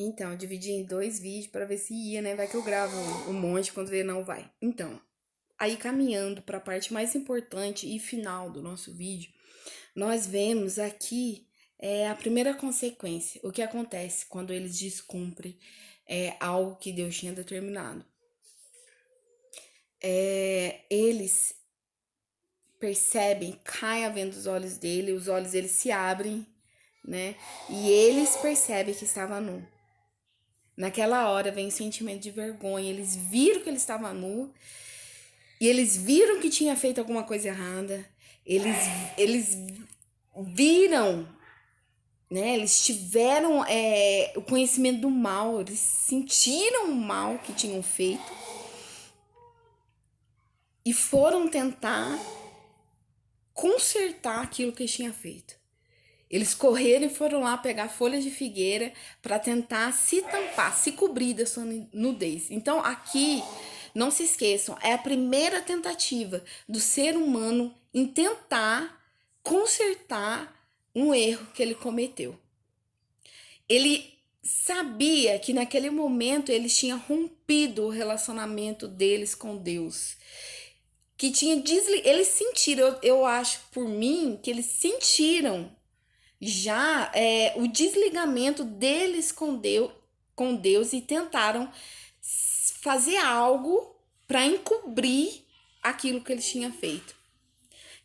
Então, eu dividi em dois vídeos pra ver se ia, né? Vai que eu gravo um monte, quando ver não vai. Então, aí caminhando pra parte mais importante e final do nosso vídeo, nós vemos aqui a primeira consequência, o que acontece quando eles descumprem algo que Deus tinha determinado. Eles percebem, cai a venda dos olhos dele, os olhos deles se abrem, né? E eles percebem que estava nu. Naquela hora vem o sentimento de vergonha. Eles viram que ele estava nu e eles viram que tinha feito alguma coisa errada. Eles viram, né? Eles tiveram o conhecimento do mal. Eles sentiram o mal que tinham feito e foram tentar consertar aquilo que eles tinham feito. Eles correram e foram lá pegar folhas de figueira para tentar se tampar, se cobrir da sua nudez. Então, aqui, não se esqueçam, é a primeira tentativa do ser humano em tentar consertar um erro que ele cometeu. Ele sabia que naquele momento eles tinham rompido o relacionamento deles com Deus. Que tinha eles sentiram, eu acho por mim, que eles sentiram já o desligamento deles com Deus e tentaram fazer algo para encobrir aquilo que eles tinham feito.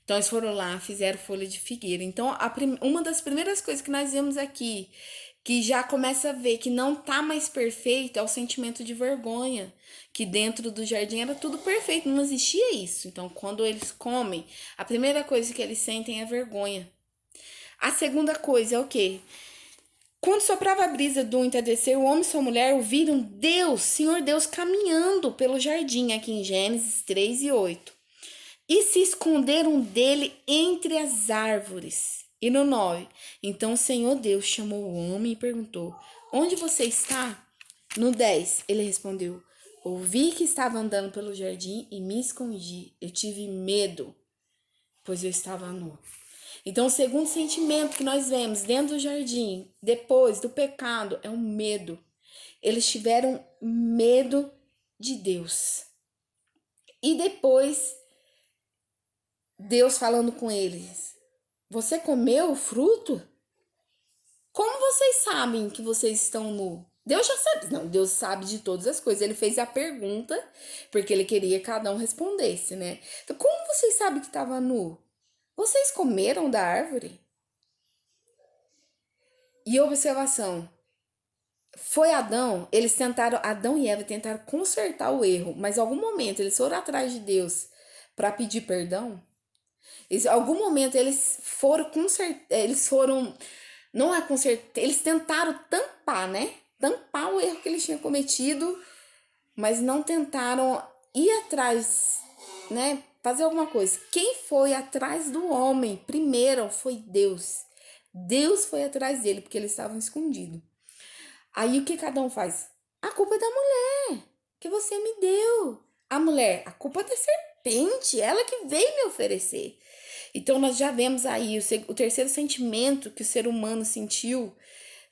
Então eles foram lá, fizeram folha de figueira. Então uma das primeiras coisas que nós vemos aqui, que já começa a ver que não tá mais perfeito, é o sentimento de vergonha. Que dentro do jardim era tudo perfeito, não existia isso. Então quando eles comem, a primeira coisa que eles sentem é vergonha. A segunda coisa é o quê? Quando soprava a brisa do entardecer, o homem e sua mulher ouviram Deus, Senhor Deus, caminhando pelo jardim, aqui em Gênesis 3 e 8. E se esconderam dele entre as árvores. E no 9, então o Senhor Deus chamou o homem e perguntou, onde você está? No 10, ele respondeu, ouvi que estava andando pelo jardim e me escondi. Eu tive medo, pois eu estava nu. Então, o segundo sentimento que nós vemos dentro do jardim, depois do pecado, é o medo. Eles tiveram medo de Deus. E depois, Deus falando com eles: você comeu o fruto? Como vocês sabem que vocês estão nu? Deus já sabe. Não, Deus sabe de todas as coisas. Ele fez a pergunta porque ele queria que cada um respondesse, né? Então, como vocês sabem que estava nu? Vocês comeram da árvore? E observação, foi Adão e Eva tentaram consertar o erro, mas em algum momento eles foram atrás de Deus para pedir perdão. Em algum momento eles foram, não é consertar, eles tentaram tampar, né? Tampar o erro que eles tinham cometido, mas não tentaram ir atrás, né? Fazer alguma coisa. Quem foi atrás do homem primeiro foi Deus. Deus foi atrás dele porque eles estavam escondidos. Aí o que cada um faz? A culpa é da mulher que você me deu. A mulher, a culpa é da serpente, ela que veio me oferecer. Então nós já vemos aí o terceiro sentimento que o ser humano sentiu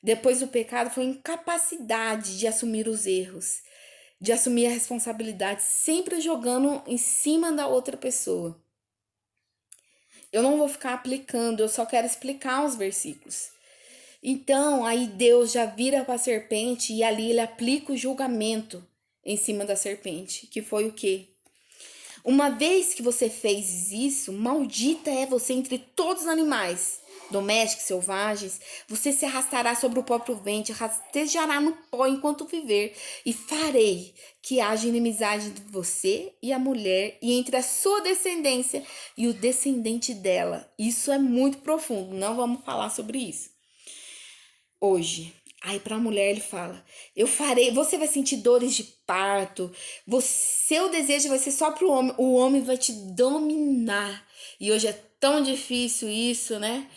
depois do pecado foi a incapacidade de assumir os erros, de assumir a responsabilidade, sempre jogando em cima da outra pessoa. Eu não vou ficar aplicando, eu só quero explicar os versículos. Então, aí Deus já vira para a serpente e ali ele aplica o julgamento em cima da serpente, que foi o quê? Uma vez que você fez isso, maldita é você entre todos os animais, domésticos, selvagens, você se arrastará sobre o próprio ventre, rastejará no pó enquanto viver, e farei que haja inimizade entre você e a mulher, e entre a sua descendência e o descendente dela. Isso é muito profundo, não vamos falar sobre isso hoje. Aí para a mulher ele fala: eu farei, você vai sentir dores de parto, seu desejo vai ser só para o homem vai te dominar. E hoje é tão difícil isso, né?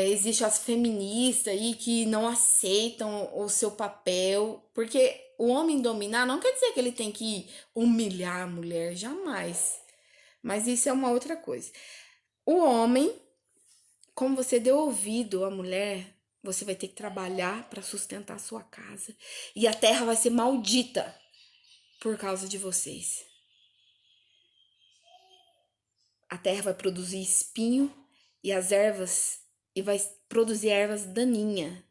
Existe as feministas aí que não aceitam o seu papel, porque o homem dominar não quer dizer que ele tem que humilhar a mulher, jamais. Mas isso é uma outra coisa. O homem, como você deu ouvido à mulher, Você vai ter que trabalhar para sustentar a sua casa. E a terra vai ser maldita por causa de vocês. A terra vai produzir espinho e as ervas, e vai produzir ervas daninhas.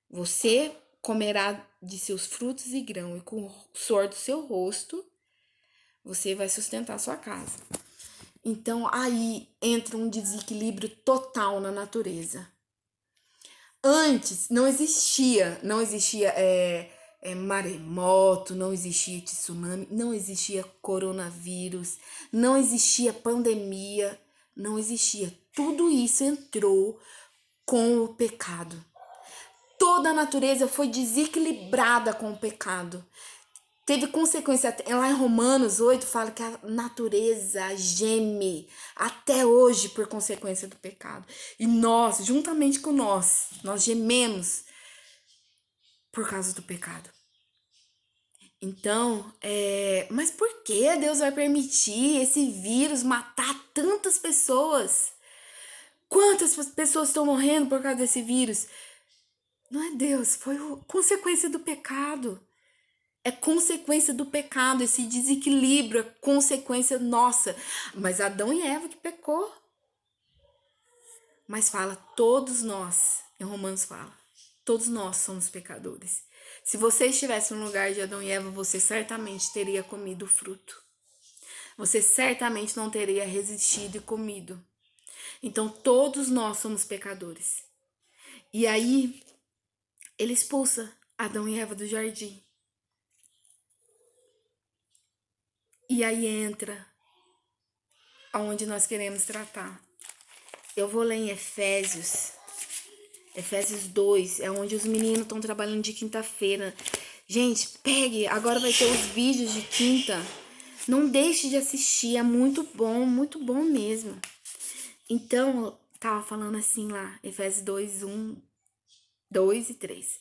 Você comerá de seus frutos e grão, e com o suor do seu rosto, você vai sustentar a sua casa. Então, aí entra um desequilíbrio total na natureza. Antes, não existia maremoto, não existia tsunami, não existia coronavírus, não existia pandemia, não existia. Tudo isso entrou com o pecado. Toda a natureza foi desequilibrada com o pecado. Teve consequência, lá em Romanos 8 fala que a natureza geme até hoje por consequência do pecado. E nós, juntamente com nós gememos por causa do pecado. Então, mas por que Deus vai permitir esse vírus matar tantas pessoas? Quantas pessoas estão morrendo por causa desse vírus? Não é Deus, foi consequência do pecado. É consequência do pecado, esse desequilíbrio, é consequência nossa. Mas Adão e Eva que pecou. Mas fala, todos nós, em Romanos fala, todos nós somos pecadores. Se você estivesse no lugar de Adão e Eva, você certamente teria comido o fruto. Você certamente não teria resistido e comido. Então, todos nós somos pecadores. E aí, ele expulsa Adão e Eva do jardim. E aí entra aonde nós queremos tratar. Eu vou ler em Efésios 2, é onde os meninos estão trabalhando de quinta-feira. Gente, pegue, agora vai ter os vídeos de quinta. Não deixe de assistir, é muito bom mesmo. Então, tava falando assim lá, Efésios 2, 1, 2 e 3.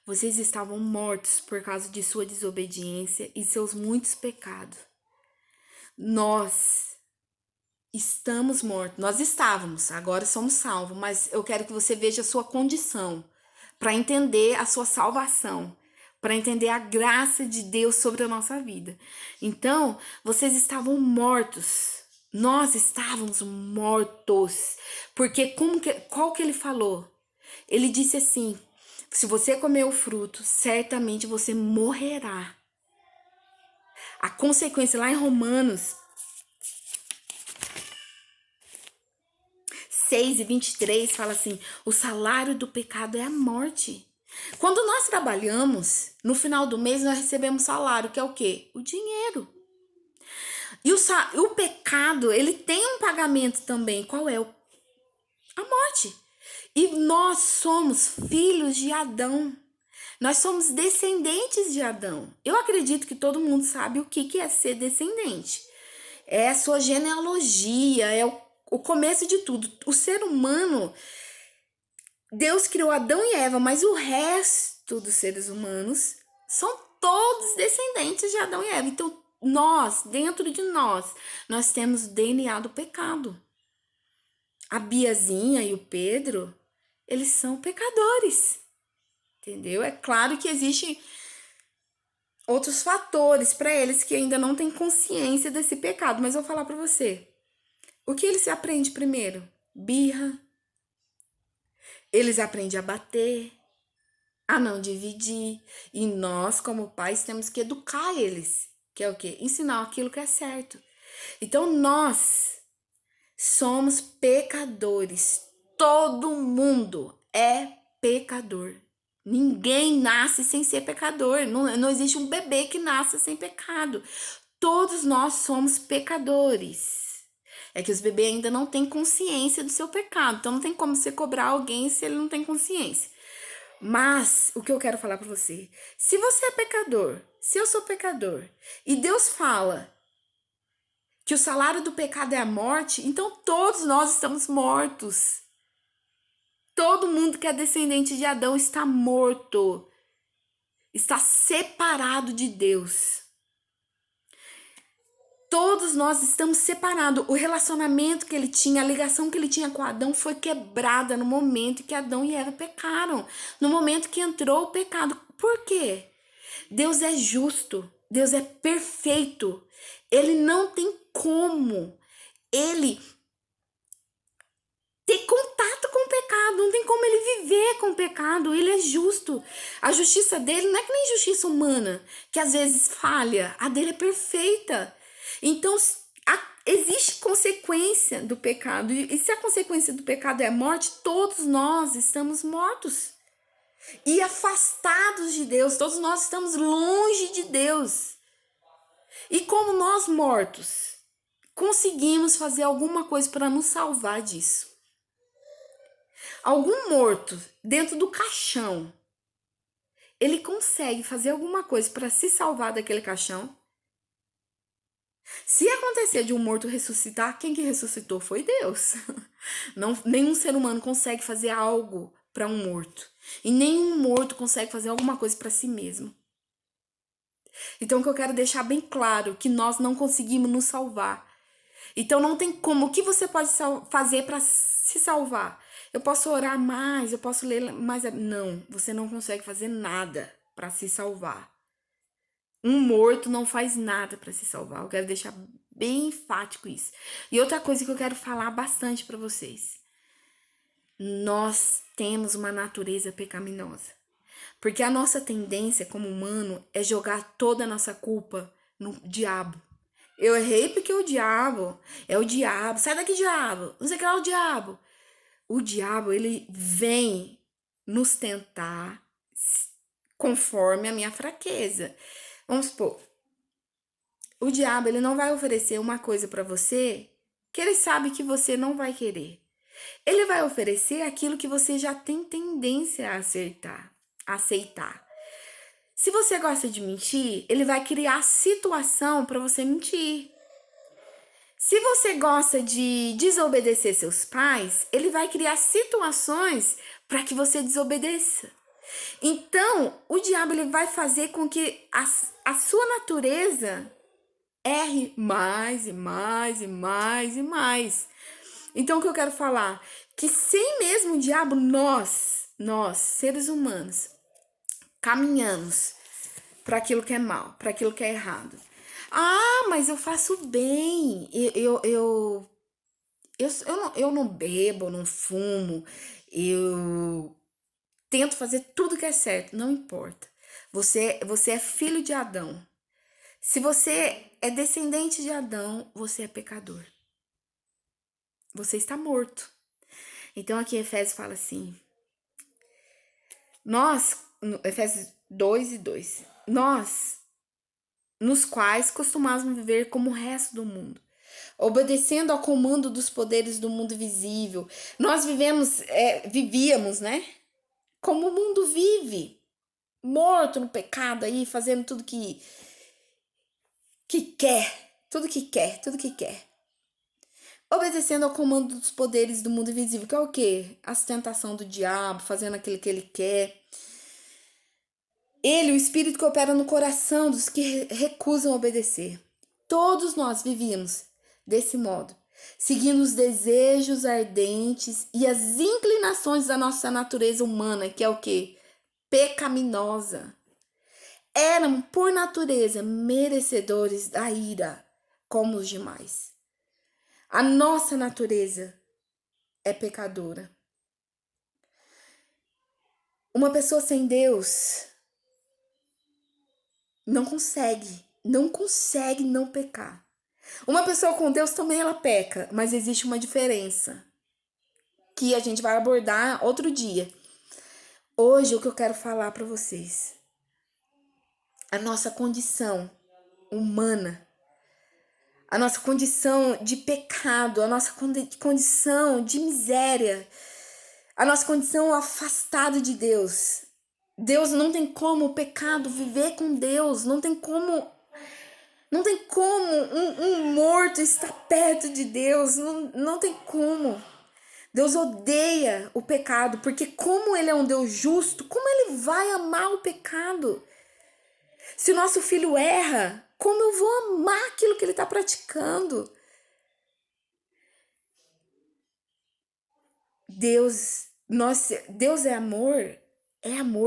Vocês estavam mortos por causa de sua desobediência e seus muitos pecados. Nós estamos mortos. Nós estávamos, agora somos salvos, mas eu quero que você veja a sua condição para entender a sua salvação, para entender a graça de Deus sobre a nossa vida. Então, vocês estavam mortos. Nós estávamos mortos. Porque qual que ele falou? Ele disse assim: se você comer o fruto, certamente você morrerá. A consequência lá em Romanos 6:23 fala assim: o salário do pecado é a morte. Quando nós trabalhamos, no final do mês nós recebemos salário, que é o quê? O dinheiro. E o pecado, ele tem um pagamento também. Qual é? A morte. E nós somos filhos de Adão. Nós somos descendentes de Adão. Eu acredito que todo mundo sabe o que é ser descendente. É a sua genealogia, é o começo de tudo. O ser humano, Deus criou Adão e Eva, mas o resto dos seres humanos são todos descendentes de Adão e Eva. Então, dentro de nós temos o DNA do pecado. A Biazinha e o Pedro, eles são pecadores. Entendeu? É claro que existem outros fatores para eles que ainda não têm consciência desse pecado, mas eu vou falar para você. O que eles aprendem primeiro? Birra. Eles aprendem a bater, a não dividir. E nós, como pais, temos que educar eles. Que é o quê? Ensinar aquilo que é certo. Então, nós somos pecadores. Todo mundo é pecador. Ninguém nasce sem ser pecador. Não existe um bebê que nasce sem pecado. Todos nós somos pecadores. É que os bebês ainda não têm consciência do seu pecado. Então não tem como você cobrar alguém se ele não tem consciência. Mas o que eu quero falar para você, se você é pecador, se eu sou pecador, e Deus fala que o salário do pecado é a morte, então todos nós estamos mortos. Todo mundo que é descendente de Adão está morto. Está separado de Deus. Todos nós estamos separados. O relacionamento que ele tinha, a ligação que ele tinha com Adão foi quebrada no momento que Adão e Eva pecaram. No momento que entrou o pecado. Por quê? Deus é justo. Deus é perfeito. Ele não tem como ele ter contato com o pecado. Não tem como ele viver com o pecado. Ele é justo. A justiça dele não é que nem justiça humana, que às vezes falha. A dele é perfeita. Então, existe consequência do pecado. E se a consequência do pecado é a morte, todos nós estamos mortos. E afastados de Deus. Todos nós estamos longe de Deus. E como nós mortos, conseguimos fazer alguma coisa para nos salvar disso. Algum morto dentro do caixão, ele consegue fazer alguma coisa para se salvar daquele caixão? Se acontecer de um morto ressuscitar, quem que ressuscitou foi Deus. Não, nenhum ser humano consegue fazer algo para um morto. E nenhum morto consegue fazer alguma coisa para si mesmo. Então, o que eu quero deixar bem claro, que nós não conseguimos nos salvar. Então, não tem como. O que você pode fazer para se salvar? Eu posso orar mais, eu posso ler mais. Não, você não consegue fazer nada para se salvar. Um morto não faz nada para se salvar. Eu quero deixar bem enfático isso. E outra coisa que eu quero falar bastante para vocês. Nós temos uma natureza pecaminosa. Porque a nossa tendência como humano é jogar toda a nossa culpa no diabo. Eu errei porque o diabo é o diabo. Sai daqui, diabo. Não sei o que é o diabo. O diabo, ele vem nos tentar conforme a minha fraqueza. Vamos supor, o diabo, ele não vai oferecer uma coisa para você que ele sabe que você não vai querer. Ele vai oferecer aquilo que você já tem tendência a aceitar. Se você gosta de mentir, ele vai criar situação para você mentir. Se você gosta de desobedecer seus pais, ele vai criar situações para que você desobedeça. Então, o diabo ele vai fazer com que a sua natureza erre mais e mais e mais e mais. Então, o que eu quero falar? Que sem mesmo o diabo, nós, seres humanos, caminhamos para aquilo que é mal, para aquilo que é errado. Ah, mas eu faço bem. Eu não bebo, eu não fumo. Eu tento fazer tudo que é certo. Não importa. Você é filho de Adão. Se você é descendente de Adão, você é pecador. Você está morto. Então aqui Efésios fala assim. Efésios 2:2. Nós, nos quais costumávamos viver como o resto do mundo, obedecendo ao comando dos poderes do mundo visível. Nós vivíamos, né? Como o mundo vive, morto no pecado aí, fazendo tudo que quer, tudo que quer. Obedecendo ao comando dos poderes do mundo invisível, que é o quê? A tentação do diabo, fazendo aquilo que ele quer. Ele, o Espírito que opera no coração dos que recusam obedecer. Todos nós vivíamos desse modo, seguindo os desejos ardentes e as inclinações da nossa natureza humana, que é o quê? Pecaminosa. Eram, por natureza, merecedores da ira, como os demais. A nossa natureza é pecadora. Uma pessoa sem Deus não consegue não pecar. Uma pessoa com Deus também ela peca, mas existe uma diferença que a gente vai abordar outro dia. Hoje o que eu quero falar para vocês, a nossa condição humana, a nossa condição de pecado, a nossa condição de miséria, a nossa condição afastada de Deus. Deus não tem como o pecado viver com Deus, não tem como um morto estar perto de Deus, não tem como. Deus odeia o pecado, porque como ele é um Deus justo, como ele vai amar o pecado? Se o nosso filho erra, como eu vou amar aquilo que ele está praticando? Deus é amor,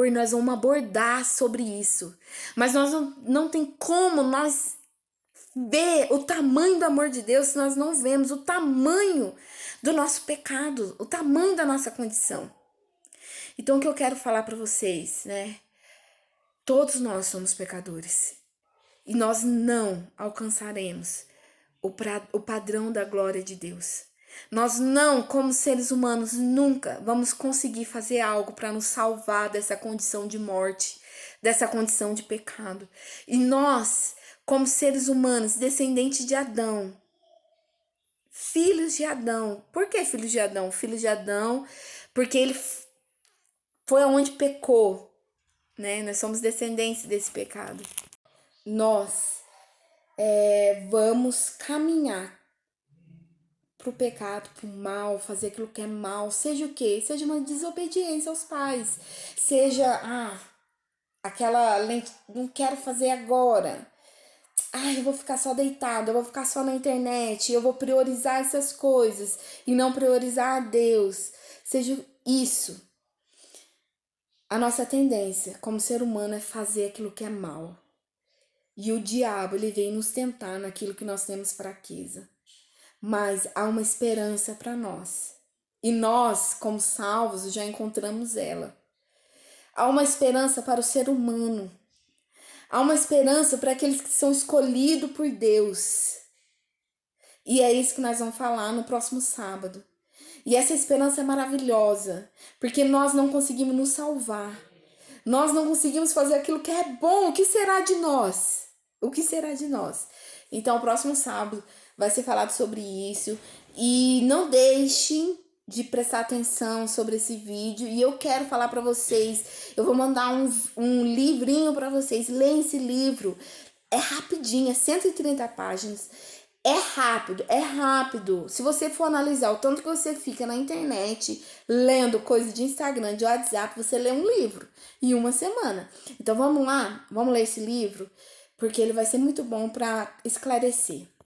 e nós vamos abordar sobre isso. Mas nós não tem como nós ver o tamanho do amor de Deus se nós não vemos o tamanho do nosso pecado, o tamanho da nossa condição. Então, o que eu quero falar para vocês, né? Todos nós somos pecadores e nós não alcançaremos o padrão da glória de Deus. Nós não, como seres humanos, nunca vamos conseguir fazer algo para nos salvar dessa condição de morte, dessa condição de pecado. E nós, como seres humanos, descendentes de Adão, filhos de Adão. Por que filhos de Adão? Filhos de Adão, porque ele foi aonde pecou, né? Nós somos descendentes desse pecado. Nós vamos caminhar pro pecado, pro mal, fazer aquilo que é mal, seja o quê? Seja uma desobediência aos pais, seja, aquela, não quero fazer agora, eu vou ficar só deitado, eu vou ficar só na internet, eu vou priorizar essas coisas e não priorizar a Deus, seja isso. A nossa tendência como ser humano é fazer aquilo que é mal. E o diabo, ele vem nos tentar naquilo que nós temos fraqueza. Mas há uma esperança para nós. E nós, como salvos, já encontramos ela. Há uma esperança para o ser humano. Há uma esperança para aqueles que são escolhidos por Deus. E é isso que nós vamos falar no próximo sábado. E essa esperança é maravilhosa, porque nós não conseguimos nos salvar. Nós não conseguimos fazer aquilo que é bom. O que será de nós? O que será de nós? Então, o próximo sábado vai ser falado sobre isso. E não deixem de prestar atenção sobre esse vídeo. E eu quero falar para vocês. Eu vou mandar um livrinho para vocês. Leiam esse livro. É rapidinho, é 130 páginas. É rápido, é rápido. Se você for analisar o tanto que você fica na internet lendo coisa de Instagram, de WhatsApp, você lê um livro em uma semana. Então vamos lá, vamos ler esse livro, porque ele vai ser muito bom para esclarecer.